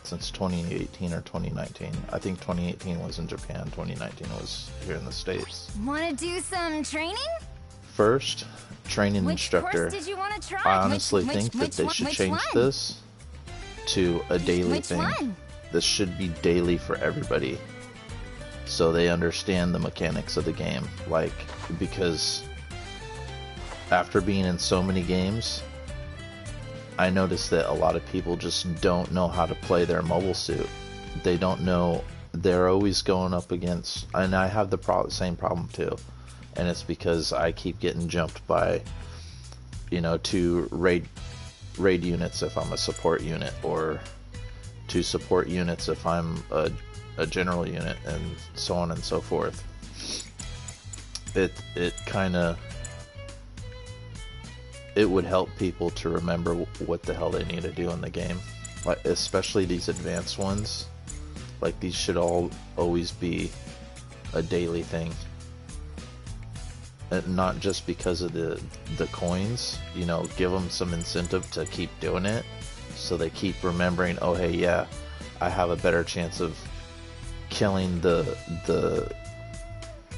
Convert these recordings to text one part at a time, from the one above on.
since 2018 or 2019. I think 2018 was in Japan, 2019 was here in the States. Wanna do some training? First, training Which instructor. course did you want to try? I honestly think that they should change this to a daily thing. One? This should be daily for everybody, so they understand the mechanics of the game. Like, because after being in so many games, I noticed that a lot of people just don't know how to play their mobile suit. They don't know. They're always going up against, and I have the same problem too. And it's because I keep getting jumped by, you know, 2 raid units if I'm a support unit, or 2 support units if I'm a general unit, and so on and so forth. It kind of, it would help people to remember what the hell they need to do in the game, like especially these advanced ones. Like, these should all always be a daily thing, and not just because of the coins. You know, give them some incentive to keep doing it, so they keep remembering, oh hey, yeah, I have a better chance of killing the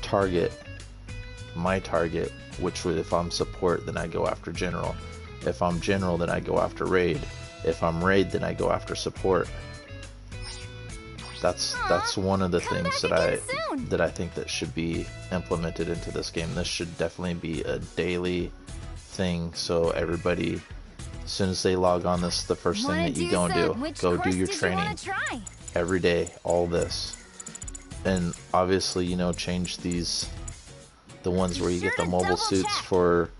target, my target, which would, if I'm support, then I go after general. If I'm general, then I go after raid. If I'm raid, then I go after support. That's one of the things that I think that should be implemented into this game. This should definitely be a daily thing, so everybody, as soon as they log on, this is the first thing that you go and do. Go do your training every day, all this. And obviously, you know, change these, the ones where you get the mobile suits for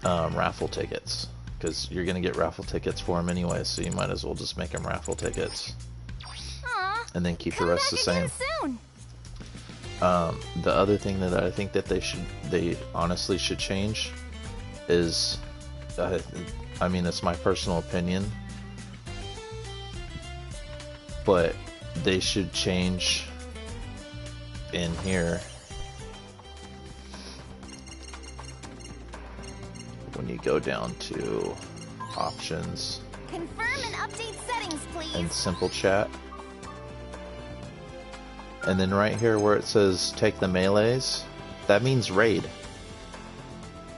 raffle tickets, because you're gonna get raffle tickets for them anyway, so you might as well just make them raffle tickets, and then keep the rest the same. The other thing that I think that they honestly should change is, I mean, it's my personal opinion, but they should change in here when you go down to options, confirm and update settings, please, and simple chat, and then right here where it says take the melees, that means raid.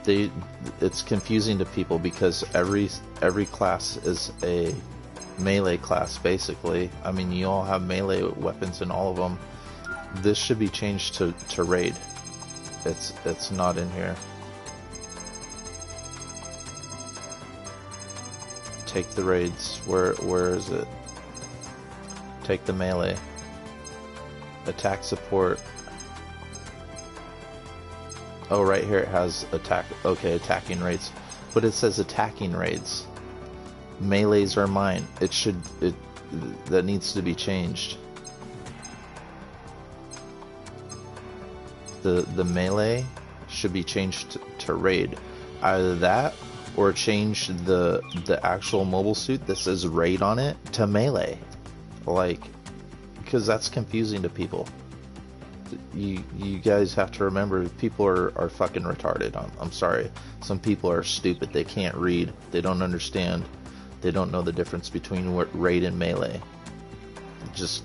It's confusing to people because every class is a melee class basically. I mean, you all have melee weapons in all of them. This should be changed to raid. It's not in here. Take the raids. Where is it? Take the melee. Attack support. Oh, right here it has attack. Okay, attacking raids, but it says attacking raids. Melees are mine. That needs to be changed. The melee should be changed to raid. Either that, or change the actual mobile suit that says raid on it to melee. Like, because that's confusing to people. You guys have to remember, people are fucking retarded. I'm sorry. Some people are stupid. They can't read. They don't understand. They don't know the difference between raid and melee. Just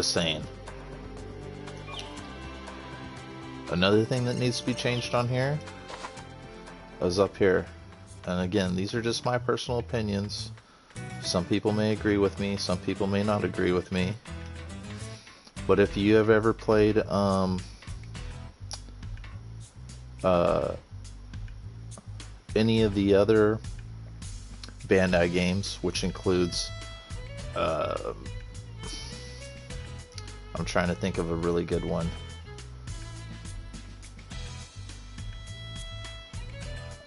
saying. Another thing that needs to be changed on here is up here. And again, these are just my personal opinions. Some people may agree with me, some people may not agree with me. But if you have ever played any of the other Bandai games, which includes I'm trying to think of a really good one.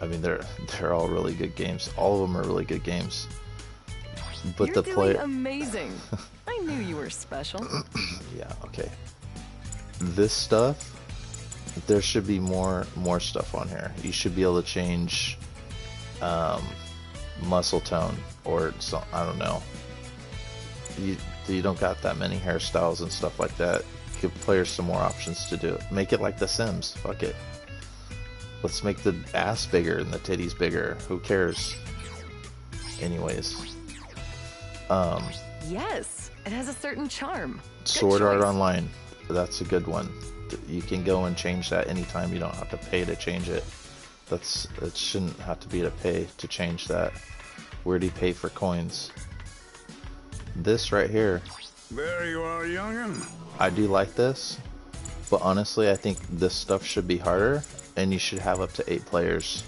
I mean, they're all really good games. All of them are really good games. But You're doing amazing. I knew you were special. Yeah, okay. This stuff, there should be more stuff on here. You should be able to change muscle tone, or so, I don't know. You don't got that many hairstyles and stuff like that. Give players some more options to do it. Make it like The Sims. Fuck it. Let's make the ass bigger and the titties bigger. Who cares? Anyways. Yes, it has a certain charm. Good Sword Art choice. Online, that's a good one. You can go and change that anytime. You don't have to pay to change it. It shouldn't have to be to pay to change that. Where do you pay for coins? This right here, There you are, youngin'. I do like this, but honestly, I think this stuff should be harder, and you should have up to 8 players.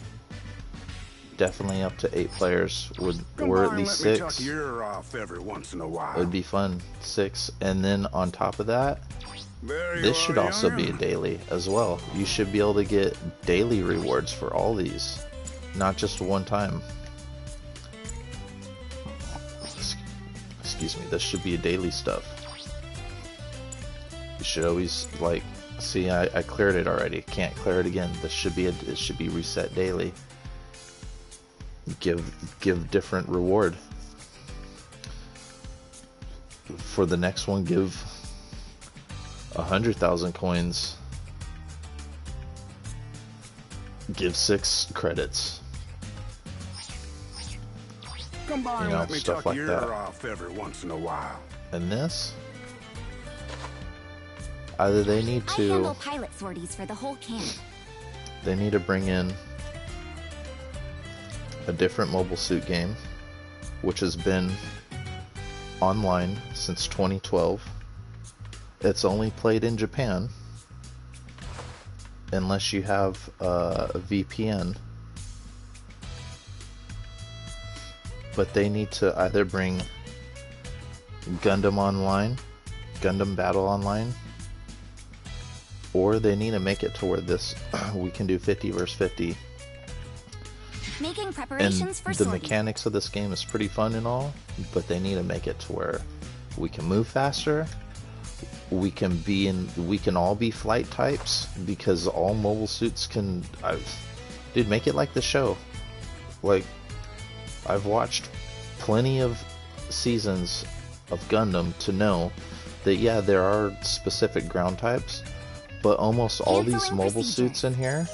Definitely up to 8 players would, Come or by at and least let me 6. tuck your ear off every once in a while. It'd be fun. 6, and then on top of that, There you this are, should also be a youngin'. daily as well. You should be able to get daily rewards for all these, not just one time. Excuse me, this should be a daily stuff. You should always, like, see, I cleared it already. Can't clear it again. This should be it should be reset daily. Give different reward. For the next one, give 100,000 coins. Give 6 credits. Come by You and know, let me stuff tuck like your that. ear off every once in a while. And this, either they need I to handle pilot sorties for the whole camp. they need to bring in a different mobile suit game, which has been online since 2012. It's only played in Japan unless you have a VPN. But they need to either bring Gundam Online, Gundam Battle Online, or they need to make it to where this we can do 50 versus 50. Making And preparations for the sortie. mechanics of this game is pretty fun and all, but they need to make it to where we can move faster. We can all be flight types, because all mobile suits can. Dude, make it like the show. Like, I've watched plenty of seasons of Gundam to know that, yeah, there are specific ground types, but almost all these Canceling mobile procedure. suits in here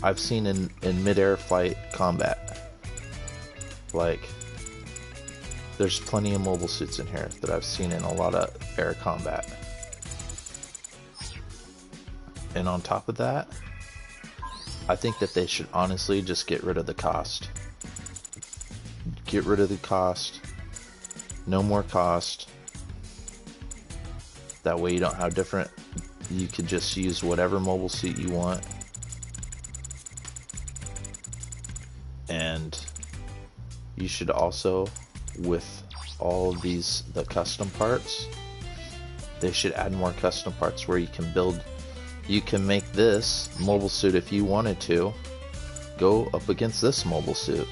I've seen in mid-air flight combat. Like, there's plenty of mobile suits in here that I've seen in a lot of air combat. And on top of that, I think that they should honestly just get rid of the cost. Get rid of the cost. No more cost. That way you don't have different... You could just use whatever mobile suit you want. And you should also, with all of these, the custom parts, they should add more custom parts where you can build... You can make this mobile suit, if you wanted to, go up against this mobile suit.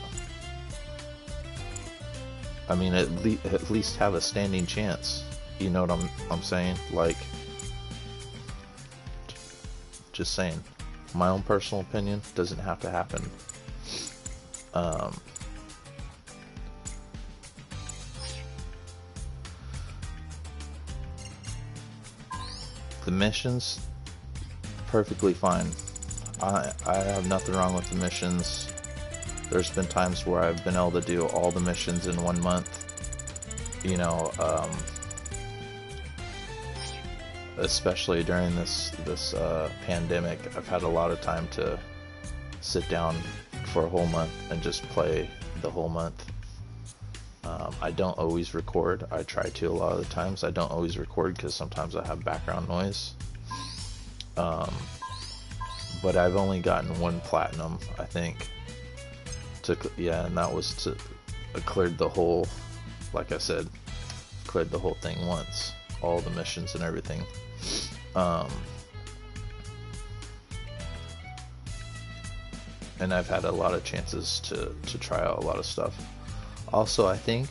I mean, at least have a standing chance. You know what I'm saying? Like, just saying. My own personal opinion, doesn't have to happen. The missions, perfectly fine. I have nothing wrong with the missions. There's been times where I've been able to do all the missions in 1 month. You know, especially during this pandemic, I've had a lot of time to sit down for a whole month and just play the whole month. I don't always record. I try to a lot of the times. I don't always record because sometimes I have background noise. But I've only gotten 1 platinum, I think. Yeah, and that was to cleared the whole, like I said, cleared the whole thing once, all the missions and everything. And I've had a lot of chances to try out a lot of stuff. Also, I think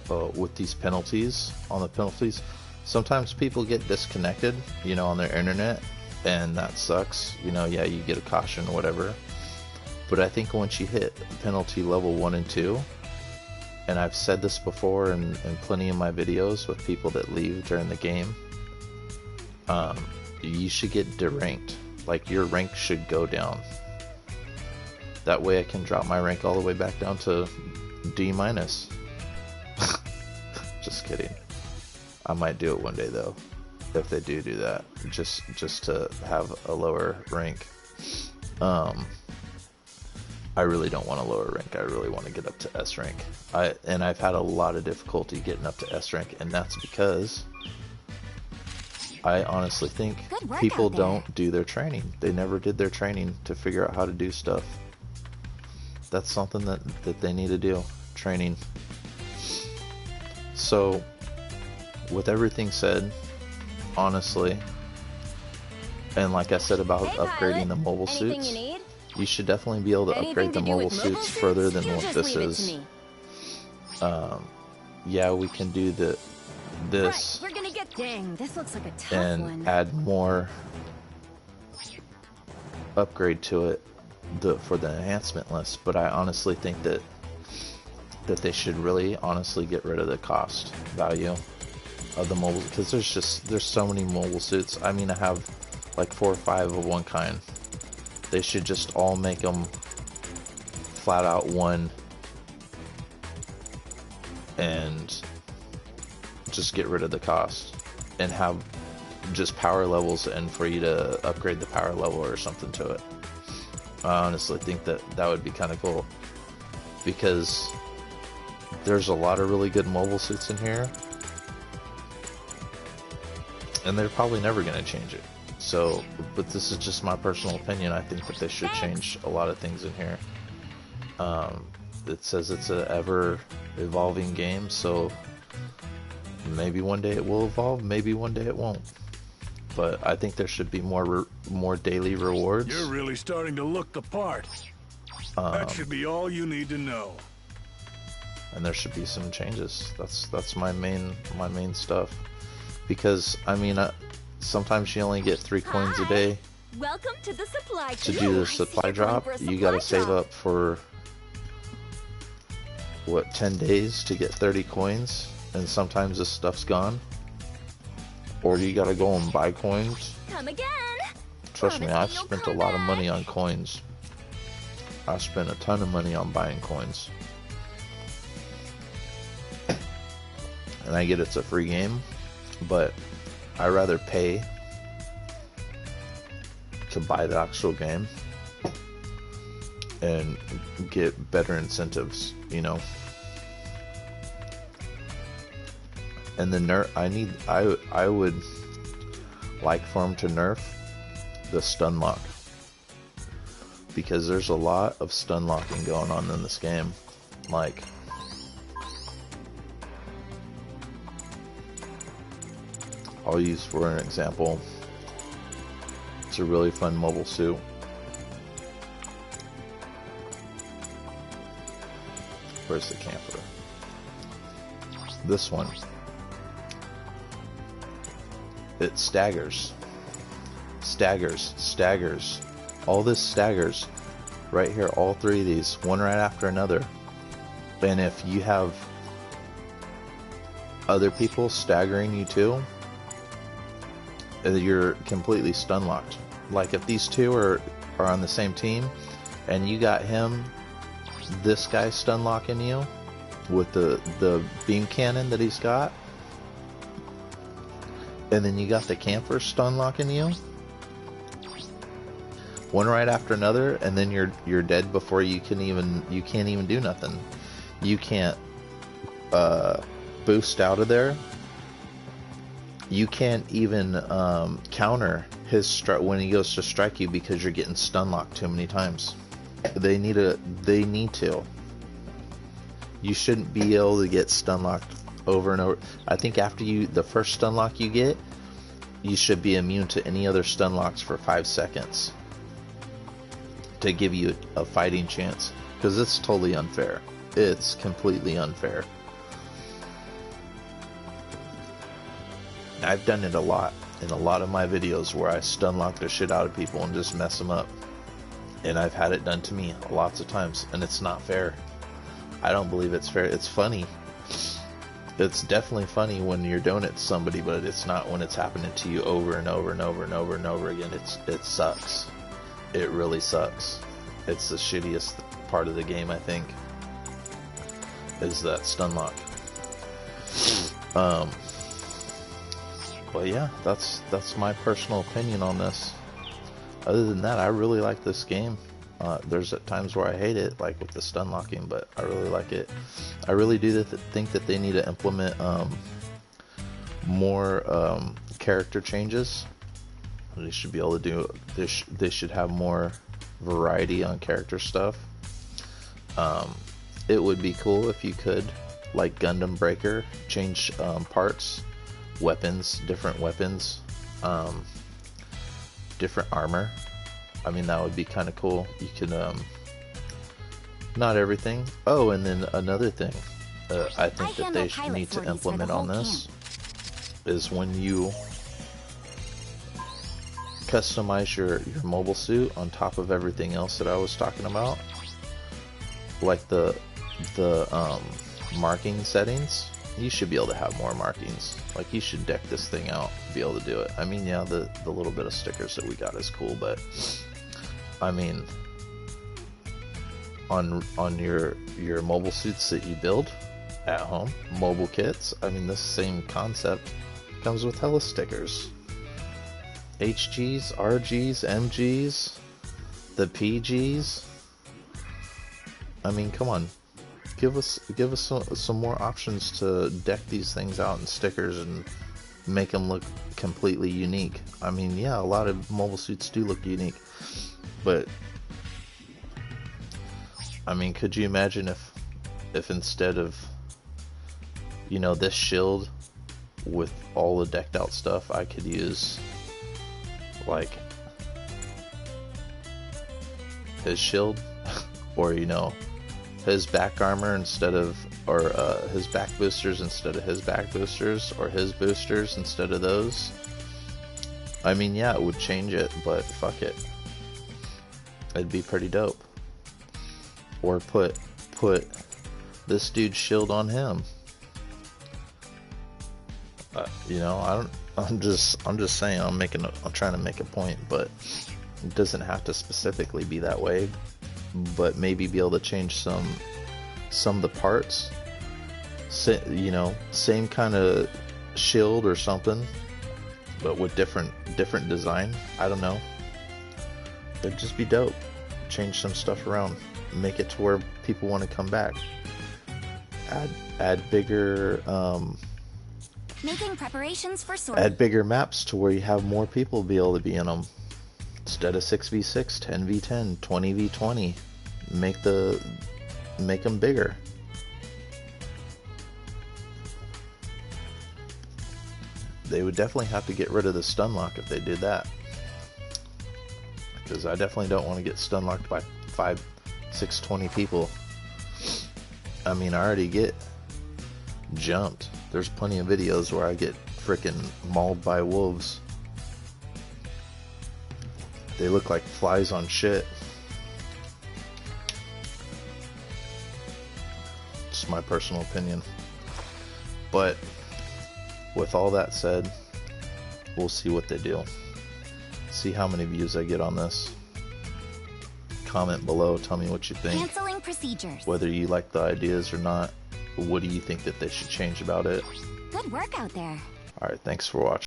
with these penalties, sometimes people get disconnected, you know, on their internet, and that sucks. You know, yeah, you get a caution or whatever. But I think once you hit penalty level 1 and 2, and I've said this before in plenty of my videos with people that leave during the game, you should get deranked. Like, your rank should go down. That way I can drop my rank all the way back down to D-. Just kidding. I might do it one day though, if they do that, just to have a lower rank. I really don't want a lower rank. I really want to get up to S rank. I've had a lot of difficulty getting up to S rank, and that's because I honestly think Good work people out there. don't do their training. They never did their training to figure out how to do stuff. That's something that they need to do. Training. So, with everything said, honestly, and like I said about Hey, upgrading pilot. the mobile Anything suits, you need? you should definitely be able to Anything upgrade the to do mobile with mobile suits suits? further than You what just this leave it is. to me. Yeah, we can do this Right, we're gonna get. Dang, this looks like a tough and one. add more upgrade to it for the enhancement list, but I honestly think that they should really honestly get rid of the cost value of the mobile, because there's so many mobile suits. I mean, I have like 4 or 5 of one kind. They should just all make them flat out one and just get rid of the cost and have just power levels, and for you to upgrade the power level or something to it. I honestly think that would be kind of cool, because there's a lot of really good mobile suits in here, and they're probably never going to change it. So, but this is just my personal opinion. I think that they should change a lot of things in here. It says it's an ever evolving game, so maybe one day it will evolve, maybe one day it won't. But I think there should be more daily rewards. You're really starting to look the part. That should be all you need to know. And there should be some changes. That's my main stuff. Because I mean, sometimes you only get 3 coins a day Welcome to the supply to drop. do the I see supply you're going drop. for a You gotta supply save drop. up for what, 10 days to get 30 coins, and sometimes this stuff's gone. Or you gotta go and buy coins. Come again. Trust me, Promise I've you'll spent a come lot of back. money on coins. I spent a ton of money on buying coins. And I get it's a free game, but I rather pay to buy the actual game and get better incentives, you know. And the I would like for them to nerf the stun lock, because there's a lot of stun locking going on in this game. Like, I'll use for an example, it's a really fun mobile suit. Where's the camper? This one. It staggers. Staggers. All this staggers. Right here, all 3 of these, one right after another. And if you have other people staggering you too, you're completely stun locked. Like if these 2 are on the same team, and you got this guy stun locking you with the beam cannon that he's got, and then you got the camper stun locking you, one right after another, and then you're dead before you can't even do nothing. You can't boost out of there. You can't even counter his strike when he goes to strike you, because you're getting stun locked too many times. They need to. You shouldn't be able to get stun locked over and over. I think after the first stun lock you get, you should be immune to any other stun locks for 5 seconds to give you a fighting chance, because it's totally unfair. It's completely unfair. I've done it a lot in a lot of my videos where I stun lock the shit out of people and just mess them up. And I've had it done to me lots of times, and it's not fair. I don't believe it's fair. It's funny. It's definitely funny when you're doing it to somebody, but it's not when it's happening to you over and over and over and over and over again. It sucks. It really sucks. It's the shittiest part of the game, I think, is that stun lock. But yeah, that's my personal opinion on this. Other than that, I really like this game. There's at times where I hate it, like with the stun locking, but I really like it. I really do think that they need to implement more character changes. They should be able to do. They should have more variety on character stuff. It would be cool if you could, like Gundam Breaker, change parts, weapons, different armor. I mean, that would be kind of cool. You can, not everything. Oh, and then another thing I think that they need to implement on this is when you customize your mobile suit on top of everything else that I was talking about, like the marking settings, you should be able to have more markings. Like, you should deck this thing out to be able to do it. I mean, yeah, the little bit of stickers that we got is cool, but I mean, on your mobile suits that you build at home, mobile kits, I mean, this same concept comes with hella stickers. HGs, RGs, MGs, the PGs. I mean, come on, give us some more options to deck these things out in stickers and make them look completely unique. I mean, yeah, a lot of mobile suits do look unique, but I mean, could you imagine if instead of, you know, this shield with all the decked out stuff, I could use like his shield, or, you know, his back armor instead of, or his back boosters instead of his back boosters, or his boosters instead of those. I mean, yeah, it would change it, but fuck it. It'd be pretty dope. Or put this dude's shield on him. You know, I'm just saying, I'm trying to make a point, but it doesn't have to specifically be that way. But maybe be able to change some of the parts. You know, same kind of shield or something, but with different design. I don't know. It'd just be dope. Change some stuff around. Make it to where people want to come back. Add bigger Making preparations for sortie. add bigger maps to where you have more people be able to be in them. Instead of 6v6, 10v10, 20v20. Make them bigger. They would definitely have to get rid of the stun lock if they did that. Because I definitely don't want to get stun locked by 5, 6, 20 people. I mean, I already get jumped. There's plenty of videos where I get frickin' mauled by wolves. They look like flies on shit. It's my personal opinion. But with all that said, we'll see what they do. See how many views I get on this. Comment below, tell me what you think. Canceling procedures. Whether you like the ideas or not. What do you think that they should change about it? Good work out there. Alright, thanks for watching.